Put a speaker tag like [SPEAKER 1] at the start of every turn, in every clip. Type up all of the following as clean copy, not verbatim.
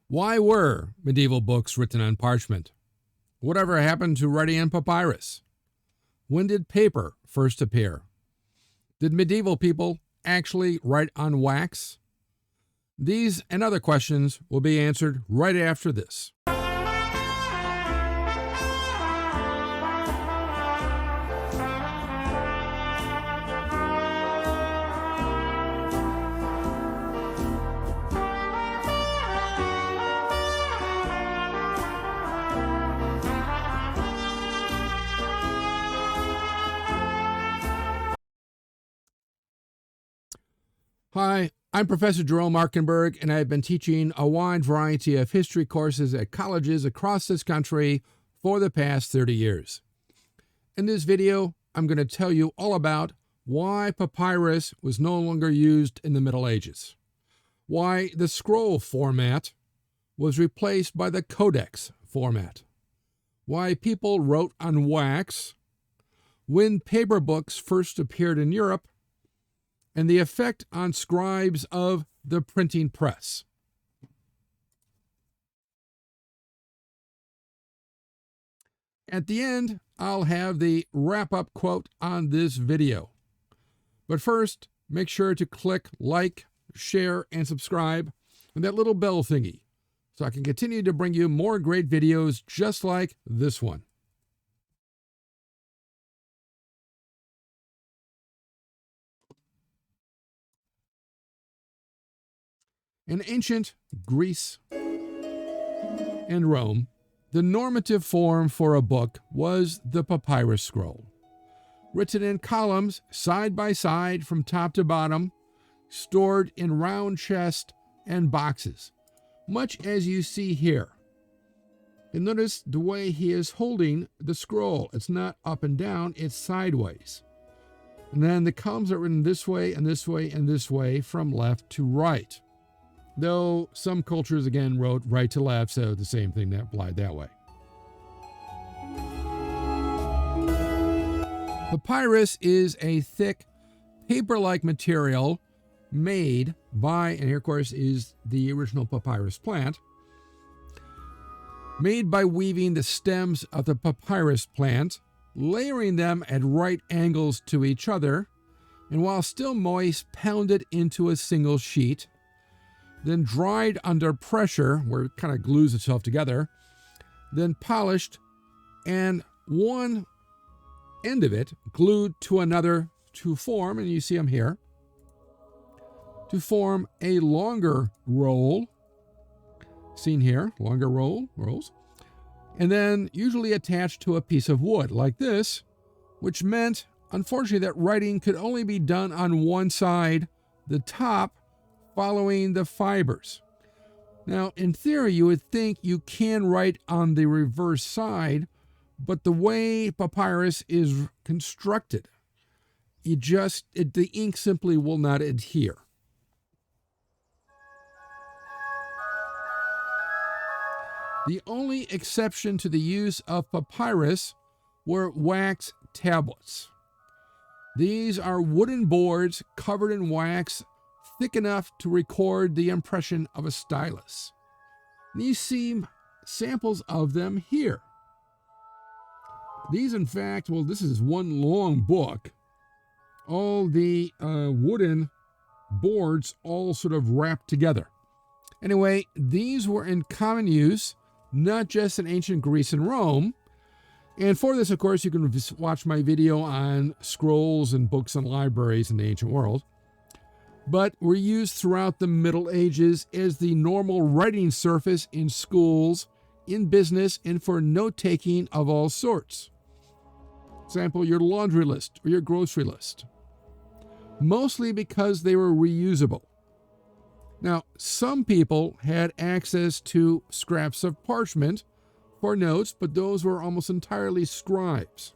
[SPEAKER 1] Why were medieval books written on parchment? Whatever happened to writing on papyrus? When did paper first appear? Did medieval people actually write on wax? These and other questions will be answered right after this. Hi, I'm Professor Jerome Markenberg, and I've been teaching a wide variety of history courses at colleges across this country for the past 30 years. In this video, I'm going to tell you all about why papyrus was no longer used in the Middle Ages, why the scroll format was replaced by the Codex Format, why people wrote on wax, when paper books first appeared in Europe, and the effect on scribes of the printing press. At the end, I'll have the wrap-up quote on this video. But first, make sure to click like, share, and subscribe, and that little bell thingy, so I can continue to bring you more great videos just like this one. In ancient Greece and Rome, the normative form for a book was the Papyrus Scroll, written in columns side by side from top to bottom, stored in round chests and boxes, much as you see here. And notice the way he is holding the scroll. It's not up and down, it's sideways. And then the columns are written this way and this way and this way from left to right. Though some cultures, again, wrote right to left, so the same thing that applied that way. Papyrus is a thick, paper-like material made by, and here, of course, is the original papyrus plant, made by weaving the stems of the papyrus plant, layering them at right angles to each other, and while still moist, pounded into a single sheet, then dried under pressure, where it kind of glues itself together, then polished, and one end of it glued to another to form, and you see them here, to form a longer roll, seen here, longer rolls, and then usually attached to a piece of wood like this, which meant, unfortunately, that writing could only be done on one side, the top, following the fibers. Now, in theory, you would think you can write on the reverse side, but the way papyrus is constructed, the ink simply will not adhere. The only exception to the use of papyrus were wax tablets. These are wooden boards covered in wax thick enough to record the impression of a stylus. And you see samples of them here. These, in fact, well, this is one long book. All the wooden boards all sort of wrapped together. Anyway, these were in common use, not just in ancient Greece and Rome. And for this, of course, you can watch my video on scrolls and books and libraries in the ancient world, but were used throughout the Middle Ages as the normal writing surface in schools, in business, and for note-taking of all sorts. For example, your laundry list or your grocery list. Mostly because they were reusable. Now, some people had access to scraps of parchment for notes, but those were almost entirely scribes.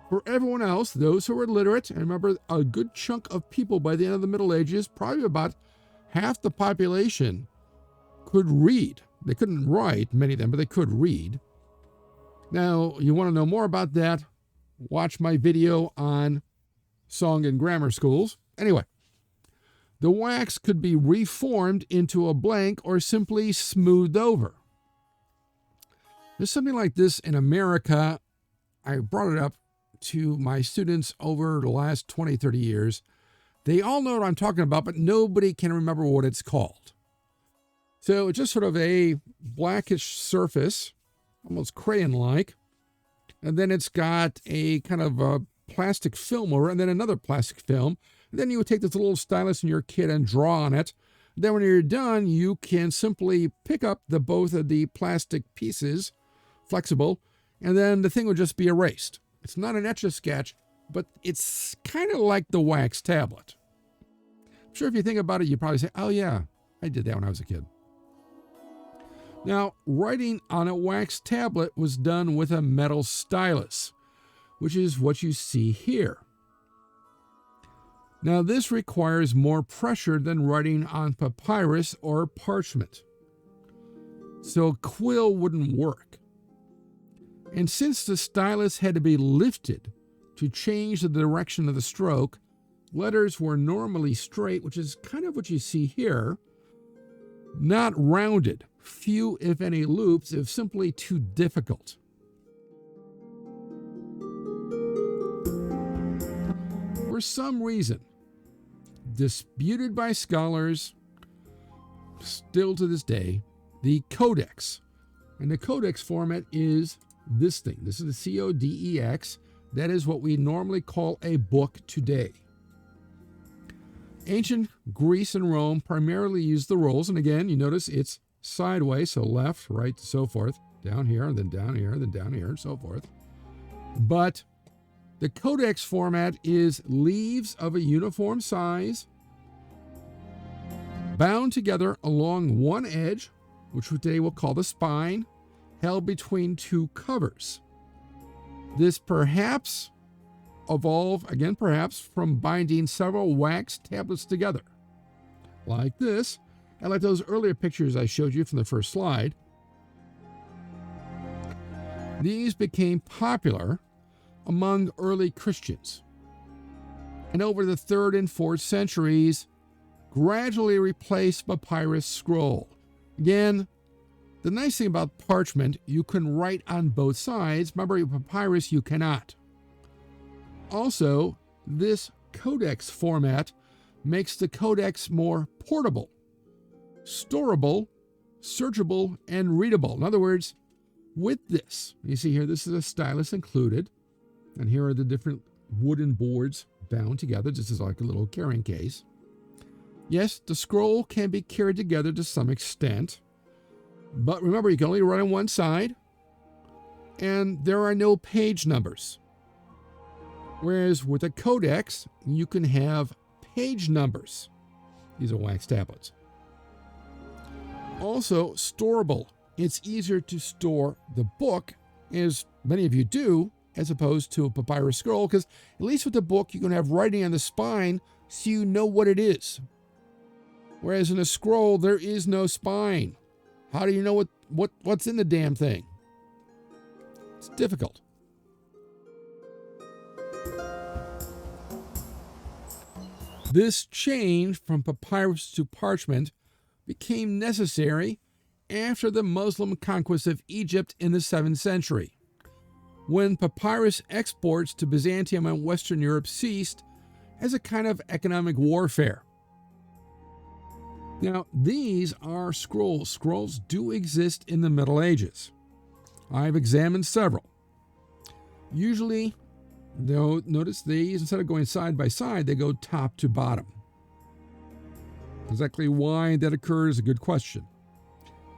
[SPEAKER 1] For everyone else, those who were literate, and remember, a good chunk of people by the end of the Middle Ages, probably about half the population, could read. They couldn't write, many of them, but they could read. Now, you want to know more about that, watch my video on song and grammar schools. Anyway, The wax could be reformed into a blank or simply smoothed over. There's something like this in America. I brought it up to my students over the last 20, 30 years. They all know what I'm talking about, but nobody can remember what it's called. So it's just sort of a blackish surface, almost crayon-like. And then it's got a kind of a plastic film over it, and then another plastic film. And then you would take this little stylus in your kit and draw on it. Then when you're done, you can simply pick up both of the plastic pieces, flexible, and then the thing would just be erased. It's not an Etch-a-Sketch, but it's kind of like the wax tablet. I'm sure if you think about it, you probably say, oh yeah, I did that when I was a kid. Now, writing on a wax tablet was done with a metal stylus, which is what you see here. Now, this requires more pressure than writing on papyrus or parchment, so quill wouldn't work. And since the stylus had to be lifted to change the direction of the stroke, letters were normally straight, which is kind of what you see here, not rounded. Few, if any, loops, if simply too difficult. For some reason, disputed by scholars, still to this day, the Codex. And the Codex format is this thing. This is the Codex. That is what we normally call a book today. Ancient Greece and Rome primarily used the rolls, and again, you notice it's sideways, so left, right, so forth, down here, and then down here, and then down here, and so forth. But the Codex format is leaves of a uniform size, bound together along one edge, which today we'll call the spine, held between two covers. This perhaps evolved, again perhaps, from binding several wax tablets together, like this, and like those earlier pictures I showed you from the first slide. These became popular among early Christians, and over the 3rd and 4th centuries, gradually replaced Papyrus Scroll. Again, the nice thing about parchment, you can write on both sides. Remember, papyrus, you cannot. Also, this Codex format makes the Codex more portable, storable, searchable, and readable. In other words, with this, you see here, this is a stylus included, and here are the different wooden boards bound together. This is like a little carrying case. Yes, the scroll can be carried together to some extent, but remember, you can only write on one side, and there are no page numbers. Whereas with a Codex, you can have page numbers. These are wax tablets. Also, storable. It's easier to store the book, as many of you do, as opposed to a papyrus scroll, because at least with the book, you can have writing on the spine so you know what it is. Whereas in a scroll, there is no spine. How do you know what's in the damn thing? It's difficult. This change from papyrus to parchment became necessary after the Muslim conquest of Egypt in the 7th century, when papyrus exports to Byzantium and Western Europe ceased as a kind of economic warfare. Now, these are scrolls. Scrolls do exist in the Middle Ages. I've examined several. Usually, notice these, instead of going side by side, they go top to bottom. Exactly why that occurs is a good question.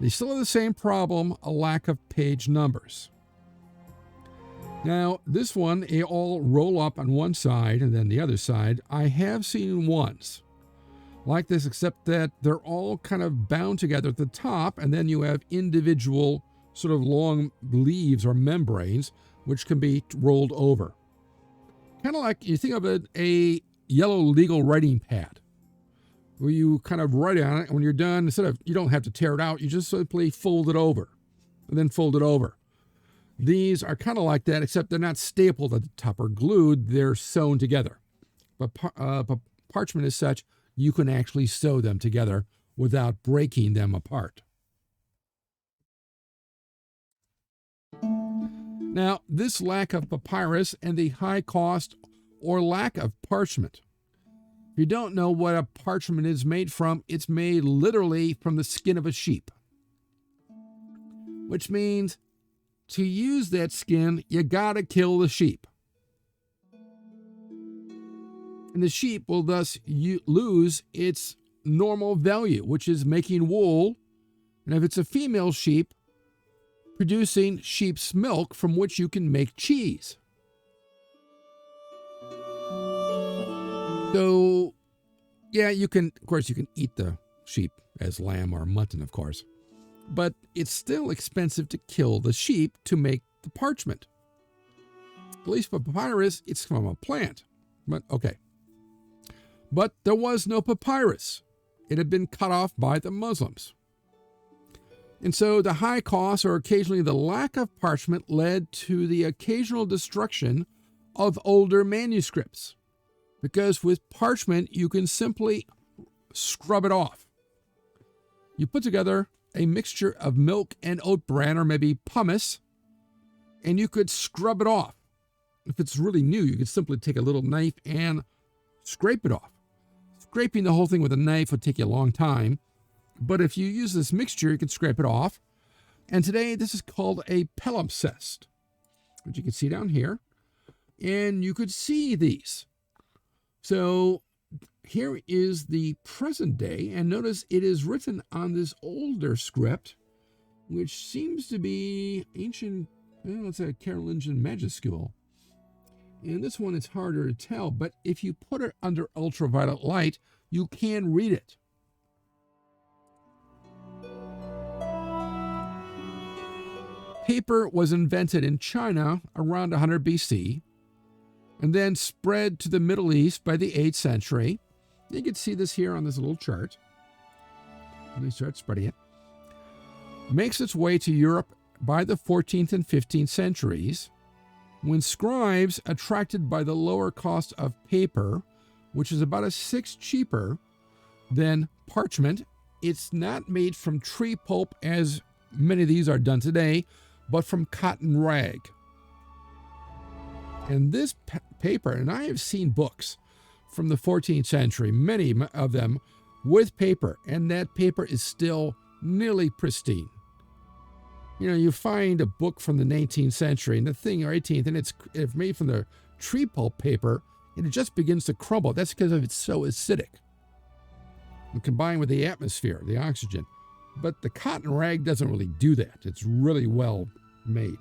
[SPEAKER 1] They still have the same problem, a lack of page numbers. Now, this one, they all roll up on one side and then the other side. I have seen ones like this, except that they're all kind of bound together at the top, and then you have individual sort of long leaves or membranes, which can be rolled over. Kind of like, you think of it, a yellow legal writing pad, where you kind of write on it, and when you're done, you don't have to tear it out, you just simply fold it over, and then fold it over. These are kind of like that, except they're not stapled at the top or glued, they're sewn together. But parchment as such you can actually sew them together without breaking them apart. Now, this lack of papyrus and the high cost or lack of parchment. If you don't know what a parchment is made from, it's made literally from the skin of a sheep. Which means to use that skin, you gotta kill the sheep. And the sheep will thus lose its normal value, which is making wool. And if it's a female sheep, producing sheep's milk from which you can make cheese. So, yeah, you can eat the sheep as lamb or mutton, of course. But it's still expensive to kill the sheep to make the parchment. At least for papyrus, it's from a plant. But okay. But there was no papyrus. It had been cut off by the Muslims. And so the high cost, or occasionally the lack of parchment, led to the occasional destruction of older manuscripts. Because with parchment, you can simply scrub it off. You put together a mixture of milk and oat bran, or maybe pumice, and you could scrub it off. If it's really new, you could simply take a little knife and scrape it off. Scraping the whole thing with a knife would take you a long time, but if you use this mixture, you can scrape it off. And today, this is called a palimpsest, which you can see down here, and you could see these. So here is the present day, and notice it is written on this older script, which seems to be ancient, it's a Carolingian majuscule. And this one is harder to tell, but if you put it under ultraviolet light, you can read it. Paper was invented in China around 100 BC, and then spread to the Middle East by the 8th century. You can see this here on this little chart. Let me start spreading it. Makes its way to Europe by the 14th and 15th centuries, when scribes, attracted by the lower cost of paper, which is about a sixth cheaper than parchment. It's not made from tree pulp as many of these are done today, but from cotton rag. And this paper, and I have seen books from the 14th century, many of them with paper, and that paper is still nearly pristine. You know, you find a book from the 19th century and the thing, or 18th, and it's made from the tree pulp paper, and it just begins to crumble. That's because it's so acidic. And combined with the atmosphere, the oxygen. But the cotton rag doesn't really do that. It's really well made.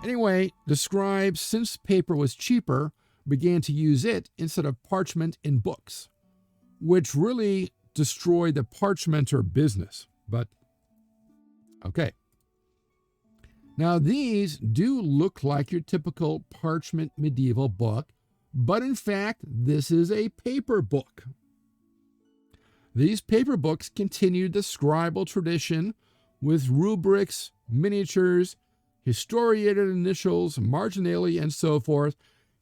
[SPEAKER 1] Anyway, the scribes, since paper was cheaper, began to use it instead of parchment in books, which really destroyed the parchmenter business. But okay. Now, these do look like your typical parchment medieval book, but in fact, this is a paper book. These paper books continued the scribal tradition with rubrics, miniatures, historiated initials, marginalia, and so forth.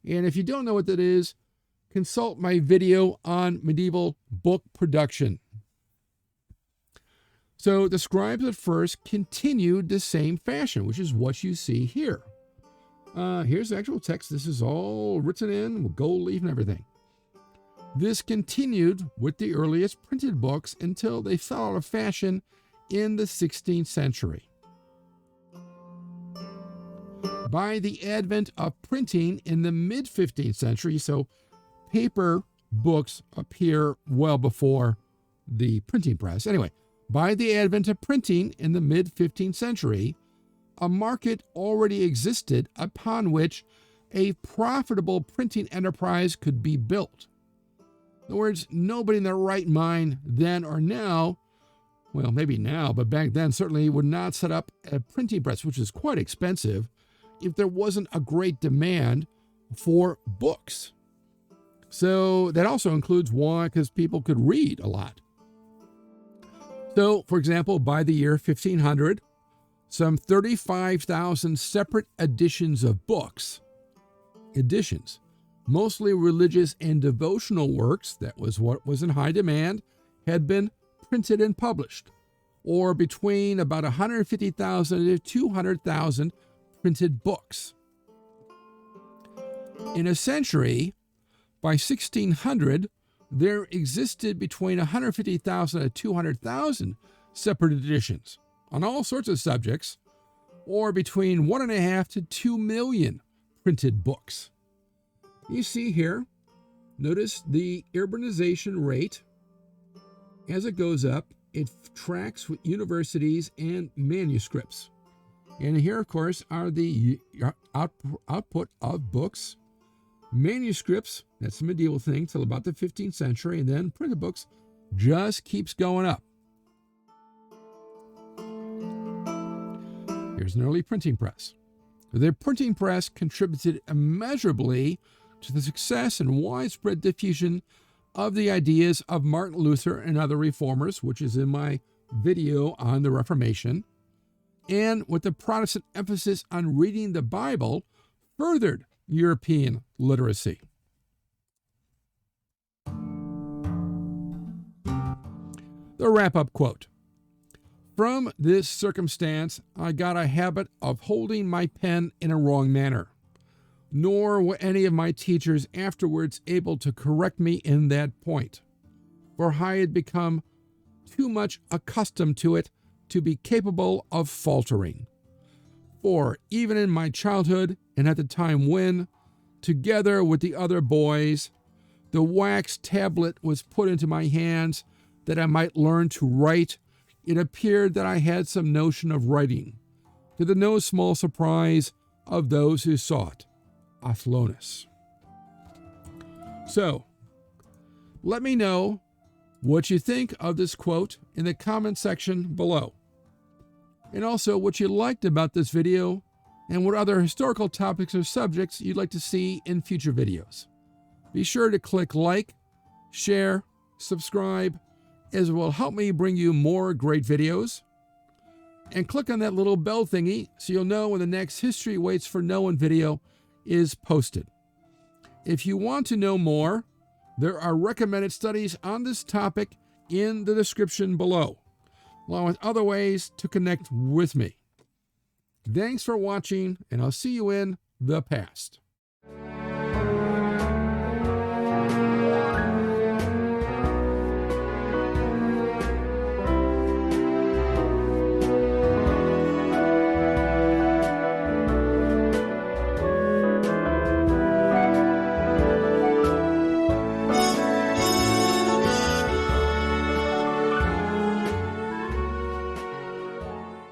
[SPEAKER 1] And if you don't know what that is, consult my video on medieval book production. So the scribes at first continued the same fashion, which is what you see here. Here's the actual text. This is all written in with gold leaf and everything. This continued with the earliest printed books until they fell out of fashion in the 16th century. By the advent of printing in the mid-15th century, so paper books appear well before the printing press. Anyway, by the advent of printing in the mid-15th century, a market already existed upon which a profitable printing enterprise could be built. In other words, nobody in their right mind then or now, well, maybe now, but back then certainly would not set up a printing press, which is quite expensive, if there wasn't a great demand for books. So that also includes why, because people could read a lot. So, for example, by the year 1500, some 35,000 separate editions of books, mostly religious and devotional works, that was what was in high demand, had been printed and published, or between about 150,000 to 200,000 printed books. In a century, by 1600, there existed between 150,000 to 200,000 separate editions on all sorts of subjects, or between 1.5 to 2 million printed books. You see here, notice the urbanization rate. As it goes up, it tracks with universities and manuscripts. And here, of course, are the output of books. Manuscripts, that's a medieval thing, till about the 15th century, and then printed books just keeps going up. Here's an early printing press. The printing press contributed immeasurably to the success and widespread diffusion of the ideas of Martin Luther and other reformers, which is in my video on the Reformation, and with the Protestant emphasis on reading the Bible, furthered European literacy. The wrap-up quote. From this circumstance, I got a habit of holding my pen in a wrong manner, nor were any of my teachers afterwards able to correct me in that point, for I had become too much accustomed to it to be capable of faltering. For even in my childhood, and at the time when, together with the other boys, the wax tablet was put into my hands that I might learn to write, it appeared that I had some notion of writing, to the no small surprise of those who saw it. Athlonis. So, let me know what you think of this quote in the comment section below, and also what you liked about this video and what other historical topics or subjects you'd like to see in future videos. Be sure to click like, share, subscribe, as it will help me bring you more great videos. And click on that little bell thingy so you'll know when the next History Waits for No One video is posted. If you want to know more, there are recommended studies on this topic in the description below, along with other ways to connect with me. Thanks for watching, and I'll see you in the past.